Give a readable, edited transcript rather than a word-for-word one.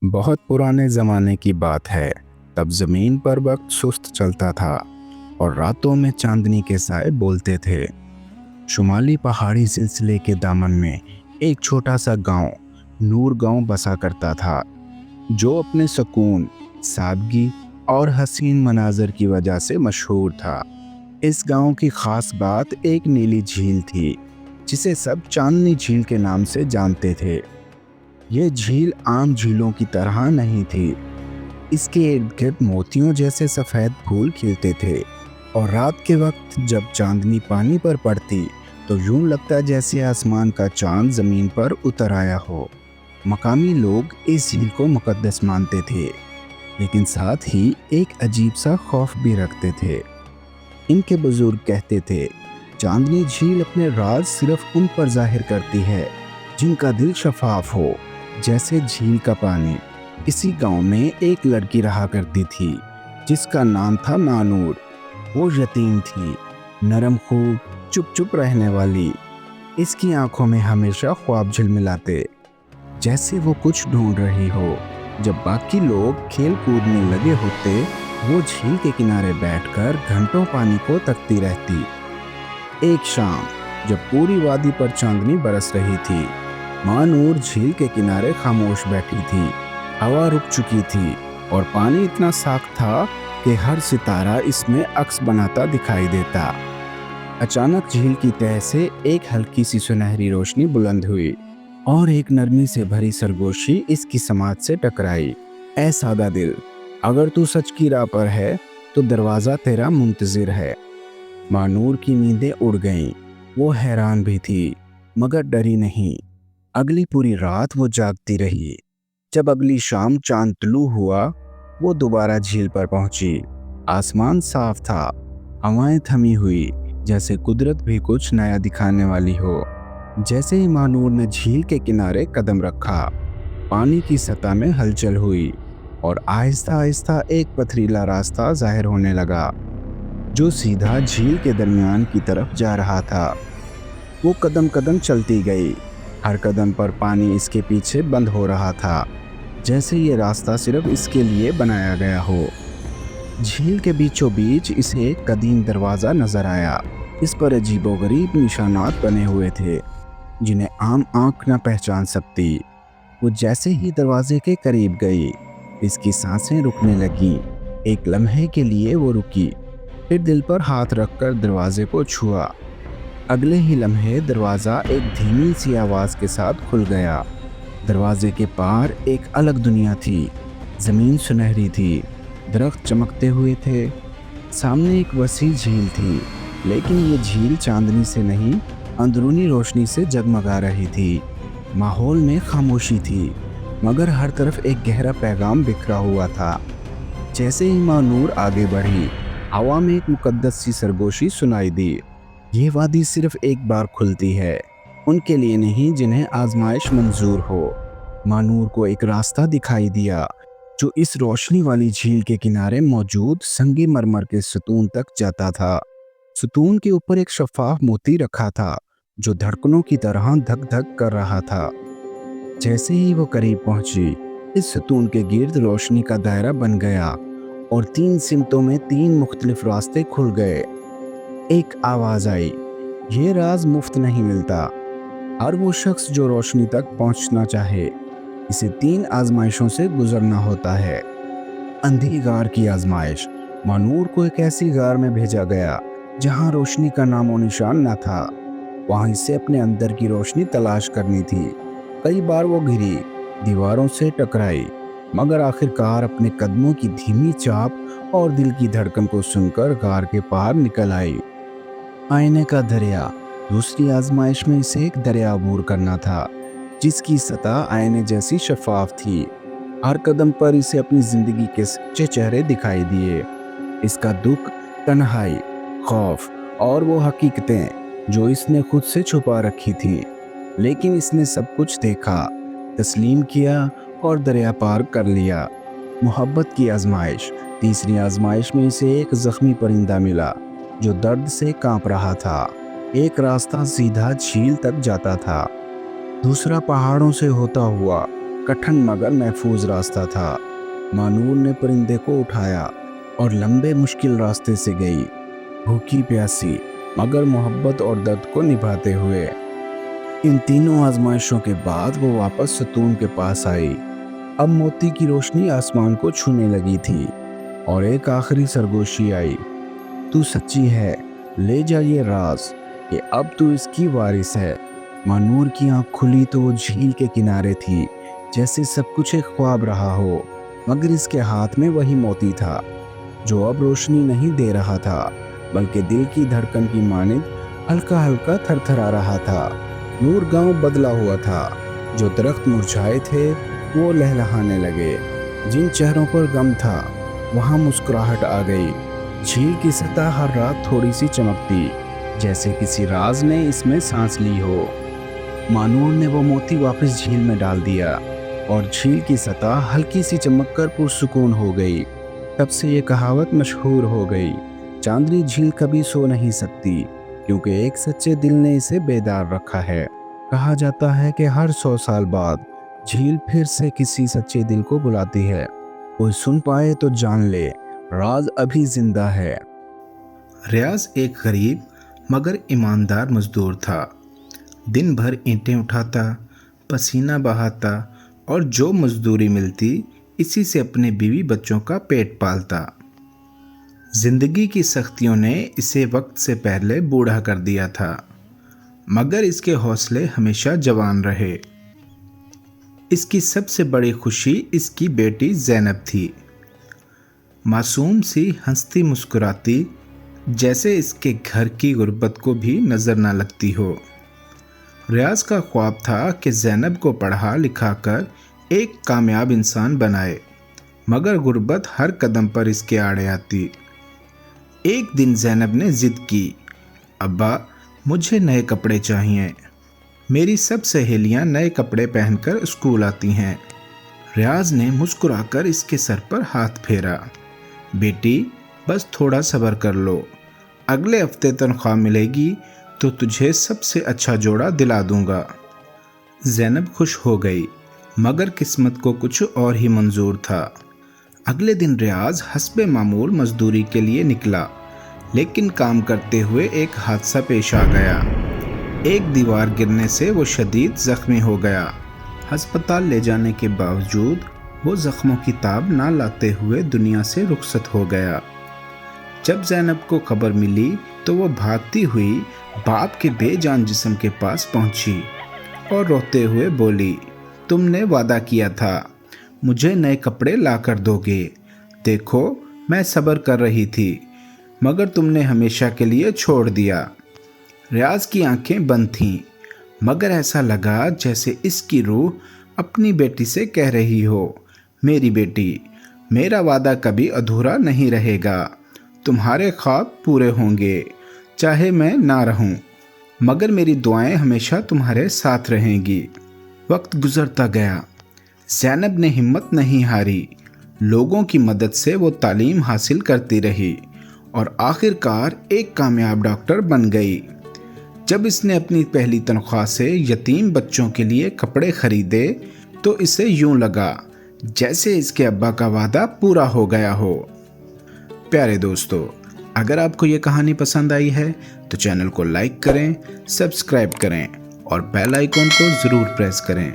बहुत पुराने ज़माने की बात है। तब ज़मीन पर वक्त सुस्त चलता था और रातों में चांदनी के साए बोलते थे। शुमाली पहाड़ी सिलसिले के दामन में एक छोटा सा गांव नूर गांव बसा करता था, जो अपने सुकून, सादगी और हसीन मनाजर की वजह से मशहूर था। इस गांव की खास बात एक नीली झील थी, जिसे सब चांदनी झील के नाम से जानते थे। ये झील आम झीलों की तरह नहीं थी। इसके इर्द गिर्द मोतियों जैसे सफ़ेद फूल खिलते थे और रात के वक्त जब चांदनी पानी पर पड़ती तो यूं लगता जैसे आसमान का चांद ज़मीन पर उतर आया हो। मकामी लोग इस झील को मुकद्दस मानते थे, लेकिन साथ ही एक अजीब सा खौफ भी रखते थे। इनके बुजुर्ग कहते थे, चांदनी झील अपने राज सिर्फ उन पर जाहिर करती है जिनका दिल शफाफ हो, जैसे झील का पानी। इसी गांव में एक लड़की रहा करती थी, जिसका नाम था मानूर। वो यतीम थी, नरम खूब, चुप चुप रहने वाली। इसकी आंखों में हमेशा ख्वाब झिलमिलाते, जैसे वो कुछ ढूंढ रही हो। जब बाकी लोग खेल कूद में लगे होते, वो झील के किनारे बैठकर घंटों पानी को तकती रहती। एक शाम जब पूरी वादी पर चांदनी बरस रही थी, मानूर झील के किनारे खामोश बैठी थी। हवा रुक चुकी थी और पानी इतना साफ था कि हर सितारा इसमें अक्स बनाता दिखाई देता। अचानक झील की तह से एक हल्की सी सुनहरी रोशनी बुलंद हुई और एक नरमी से भरी सरगोशी इसकी समात से टकराई। ऐ सादा दिल, अगर तू सच की राह पर है तो दरवाज़ा तेरा मुंतजिर है। मानूर की नींदें उड़ गईं। वो हैरान भी थी, मगर डरी नहीं। अगली पूरी रात वो जागती रही। जब अगली शाम चांद तुलू हुआ, वो दोबारा झील पर पहुंची। आसमान साफ था, हवाएं थमी हुई, जैसे कुदरत भी कुछ नया दिखाने वाली हो। जैसे ही मानूर ने झील के किनारे कदम रखा, पानी की सतह में हलचल हुई और आहिस्ता आहिस्ता एक पथरीला रास्ता जाहिर होने लगा, जो सीधा झील के दरमियान की तरफ जा रहा था। वो कदम कदम चलती गई। हर कदम पर पानी इसके पीछे बंद हो रहा था, जैसे ये रास्ता सिर्फ इसके लिए बनाया गया हो। झील के बीचों बीच इसे एक कदीम दरवाज़ा नजर आया। इस पर अजीबोगरीब निशानात बने हुए थे, जिन्हें आम आंख न पहचान सकती। वो जैसे ही दरवाजे के करीब गई, इसकी सांसें रुकने लगीं। एक लम्हे के लिए वो रुकी, फिर दिल पर हाथ रखकर दरवाजे को छुआ। अगले ही लम्हे दरवाज़ा एक धीमी सी आवाज़ के साथ खुल गया। दरवाजे के पार एक अलग दुनिया थी। ज़मीन सुनहरी थी, दरख्त चमकते हुए थे। सामने एक वसी झील थी, लेकिन ये झील चांदनी से नहीं, अंदरूनी रोशनी से जगमगा रही थी। माहौल में खामोशी थी, मगर हर तरफ एक गहरा पैगाम बिखरा हुआ था। जैसे ही मानूर आगे बढ़ी, हवा में एक मुकद्दस सी सरगोशी सुनाई दी। ये वादी सिर्फ एक बार खुलती है, उनके लिए नहीं जिन्हें आजमाइश मंजूर हो। मानूर को एक रास्ता दिखाई दिया, जो इस रोशनी वाली झील के किनारे मौजूद संगी मरमर के सतून तक जाता था। सतून के ऊपर एक शफाफ मोती रखा था, जो धड़कनों की तरह धक धक कर रहा था। जैसे ही वो करीब पहुंची, इस सतून के गिर्द रोशनी का दायरा बन गया और 3 सिमतों में 3 मुख्तलिफ रास्ते खुल गए। एक आवाज़ आई, ये राज मुफ्त नहीं मिलता। हर वो शख्स जो रोशनी तक पहुंचना चाहे, इसे 3 आजमाइशों से गुजरना होता है। अंधी गार की आजमाइश। मानूर को एक ऐसी गार में भेजा गया जहां रोशनी का नामो निशान न था। वहां इसे अपने अंदर की रोशनी तलाश करनी थी। कई बार वो गिरी, दीवारों से टकराई, मगर आखिरकार अपने कदमों की धीमी चाप और दिल की धड़कन को सुनकर गार के पार निकल आई। आईने का दरिया। दूसरी आजमाइश में इसे एक दरिया अबूर करना था, जिसकी सतह आईने जैसी शफाफ थी। हर कदम पर इसे अपनी जिंदगी के सच्चे चेहरे दिखाई दिए। इसका दुख, तन्हाई, खौफ और वो हकीकतें जो इसने खुद से छुपा रखी थी। लेकिन इसने सब कुछ देखा, तस्लीम किया और दरिया पार कर लिया। मोहब्बत की आजमाइश। तीसरी आजमाइश में इसे एक जख्मी परिंदा मिला, जो दर्द से कांप रहा था। एक रास्ता सीधा झील तक जाता था, दूसरा पहाड़ों से होता हुआ कठिन मगर महफूज रास्ता था। मानूर ने परिंदे को उठाया और लंबे मुश्किल रास्ते से गई, भूखी प्यासी मगर मोहब्बत और दर्द को निभाते हुए। इन तीनों आजमाइशों के बाद वो वापस सतून के पास आई। अब मोती की रोशनी आसमान को छूने लगी थी और एक आखिरी सरगोशी आई, तू सच्ची है, ले जा ये राज कि अब तू इसकी वारिस है। मानूर की आंख खुली तो वो झील के किनारे थी, जैसे सब कुछ एक ख्वाब रहा हो, मगर इसके हाथ में वही मोती था जो अब रोशनी नहीं दे रहा था, बल्कि दिल की धड़कन की मानिंद हल्का हल्का थरथरा रहा था। नूर गांव बदला हुआ था, जो दरख्त मुरझाए थे वो लहलहाने लगे, जिन चेहरों पर गम था वहाँ मुस्कुराहट आ गई। झील की सतह हर रात थोड़ी सी चमकती, जैसे किसी राज ने इसमें सांस ली हो। मानूर ने वो मोती वापस झील में डाल दिया और झील की सतह हल्की सी चमककर पुरसुकून हो गई। तब से ये कहावत मशहूर हो गई, चांदनी झील कभी सो नहीं सकती, क्योंकि एक सच्चे दिल ने इसे बेदार रखा है। कहा जाता है कि हर 100 साल बाद झील फिर से किसी सच्चे दिल को बुलाती है। कोई सुन पाए तो जान ले, राज अभी जिंदा है। रियाज एक गरीब मगर ईमानदार मजदूर था। दिन भर ईंटें उठाता, पसीना बहाता और जो मजदूरी मिलती इसी से अपने बीवी बच्चों का पेट पालता। जिंदगी की सख्तियों ने इसे वक्त से पहले बूढ़ा कर दिया था, मगर इसके हौसले हमेशा जवान रहे। इसकी सबसे बड़ी खुशी इसकी बेटी ज़ैनब थी, मासूम सी हंसती मुस्कुराती, जैसे इसके घर की गुर्बत को भी नज़र ना लगती हो। रियाज का ख्वाब था कि ज़ैनब को पढ़ा लिखा कर एक कामयाब इंसान बनाए, मगर गुर्बत हर कदम पर इसके आड़े आती। एक दिन ज़ैनब ने ज़िद की, अब्बा मुझे नए कपड़े चाहिए, मेरी सब सहेलियां नए कपड़े पहनकर स्कूल आती हैं। रियाज ने मुस्कुराकर इसके सर पर हाथ फेरा, बेटी बस थोड़ा सब्र कर लो, अगले हफ्ते तनख्वाह मिलेगी तो तुझे सबसे अच्छा जोड़ा दिला दूंगा। ज़ैनब खुश हो गई, मगर किस्मत को कुछ और ही मंजूर था। अगले दिन रियाज हस्बे मामूल मजदूरी के लिए निकला, लेकिन काम करते हुए एक हादसा पेश आ गया। एक दीवार गिरने से वो शदीद ज़ख्मी हो गया। हस्पताल ले जाने के बावजूद वो ज़ख्मों की ताब ना लाते हुए दुनिया से रुखसत हो गया। जब ज़ैनब को खबर मिली तो वो भागती हुई बाप के बेजान जिस्म के पास पहुंची और रोते हुए बोली, तुमने वादा किया था मुझे नए कपड़े ला कर दोगे, देखो मैं सब्र कर रही थी, मगर तुमने हमेशा के लिए छोड़ दिया। रियाज की आंखें बंद थीं, मगर ऐसा लगा जैसे इसकी रूह अपनी बेटी से कह रही हो, मेरी बेटी, मेरा वादा कभी अधूरा नहीं रहेगा, तुम्हारे ख्वाब पूरे होंगे, चाहे मैं ना रहूं, मगर मेरी दुआएं हमेशा तुम्हारे साथ रहेंगी। वक्त गुजरता गया, ज़ैनब ने हिम्मत नहीं हारी, लोगों की मदद से वो तालीम हासिल करती रही और आखिरकार एक कामयाब डॉक्टर बन गई। जब इसने अपनी पहली तनख्वाह से यतीम बच्चों के लिए कपड़े खरीदे तो इसे यूं लगा जैसे इसके अब्बा का वादा पूरा हो गया हो। प्यारे दोस्तों, अगर आपको ये कहानी पसंद आई है तो चैनल को लाइक करें, सब्सक्राइब करें और बेल आइकॉन को ज़रूर प्रेस करें।